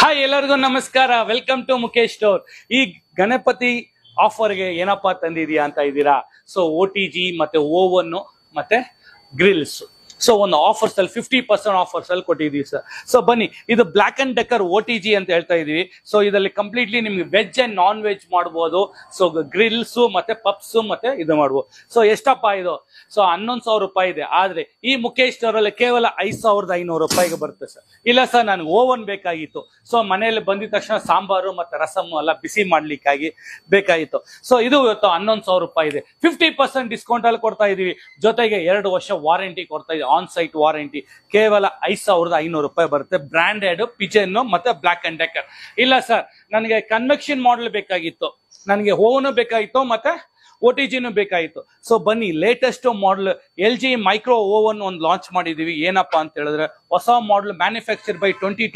Hi ಎಲ್ಲರಿಗೂ ನಮಸ್ಕಾರ. Welcome to Mukesh store. ಈ ಗಣಪತಿ ಆಫರ್ಗೆ ಏನಪ್ಪಾ ತಂದಿದ್ಯಾ ಅಂತ ಇದ್ದೀರಾ? ಸೊ OTG ಮತ್ತೆ ಓವನ್ ಮತ್ತೆ ಗ್ರಿಲ್ಸ್. ಸೊ ಒಂದು ಆಫರ್ಸ್ ಅಲ್ಲಿ 50% ಆಫರ್ಸ್ ಅಲ್ಲಿ ಕೊಟ್ಟಿದೀವಿ ಸರ್. ಸೊ ಬನ್ನಿ, ಇದು ಬ್ಲಾಕ್ ಅಂಡ್ ಡೆಕ್ಕರ್ OTG ಅಂತ ಹೇಳ್ತಾ ಇದೀವಿ. ಸೊ ಇದರಲ್ಲಿ ಕಂಪ್ಲೀಟ್ಲಿ ನಿಮ್ಗೆ ವೆಜ್ ಅಂಡ್ ನಾನ್ ವೆಜ್ ಮಾಡ್ಬೋದು. ಸೊ ಗ್ರಿಲ್ಸ್ ಮತ್ತೆ ಪಪ್ಸ್ ಮತ್ತೆ ಇದು ಮಾಡ್ಬೋದು. ಸೊ ಎಷ್ಟಪ್ಪ ಇದು? ಸೊ 11,000 ರೂಪಾಯಿ ಇದೆ. ಆದ್ರೆ ಈ ಮುಖೇಶ್ ಸ್ಟೋರ್ ಅಲ್ಲಿ ಕೇವಲ 5,500 ರೂಪಾಯಿಗೆ ಬರುತ್ತೆ ಸರ್. ಇಲ್ಲ ಸರ್, ನನಗೆ ಓವನ್ ಬೇಕಾಗಿತ್ತು. ಸೊ ಮನೆಯಲ್ಲಿ ಬಂದಿದ ತಕ್ಷಣ ಸಾಂಬಾರು ಮತ್ತೆ ರಸಮ್ ಎಲ್ಲ ಬಿಸಿ ಮಾಡ್ಲಿಕ್ಕಾಗಿ ಬೇಕಾಗಿತ್ತು. ಸೊ ಇದು ಇವತ್ತು 11,000 ರೂಪಾಯಿ ಇದೆ. 50% ಡಿಸ್ಕೌಂಟ್ ಅಲ್ಲಿ ಕೊಡ್ತಾ ಇದೀವಿ. ಜೊತೆಗೆ 2 ವರ್ಷ ವಾರಂಟಿ ಕೊಡ್ತಾ ಇದೀವಿ, ಆನ್ ಸೈಟ್ ವಾರಂಟಿ. ಕೇವಲ 5,500 ರೂಪಾಯಿ ಬರುತ್ತೆ. ಬ್ರಾಂಡೆಡ್ ಪಿಜನ್ ಮತ್ತೆ ಬ್ಲಾಕ್ ಅಂಡ್ ಡೆಕ್ಕರ್. ಇಲ್ಲ ಸರ್, ನನಗೆ ಕನ್ವೆಕ್ಷನ್ ಮಾಡೆಲ್ ಬೇಕಾಗಿತ್ತು, ನನಗೆ ಓವನ್ ಬೇಕಾಗಿತ್ತು ಮತ್ತೆ OTGನೂ ಬೇಕಾಗಿತ್ತು. ಸೊ ಬನ್ನಿ, latest model LG micro oven ಒಂದು ಲಾಂಚ್ ಮಾಡಿದೀವಿ. ಏನಪ್ಪಾ ಅಂತ ಹೇಳಿದ್ರೆ, ಹೊಸ ಮಾಡೆಲ್ ಮ್ಯಾನುಫ್ಯಾಕ್ಚರ್ ಬೈ 2020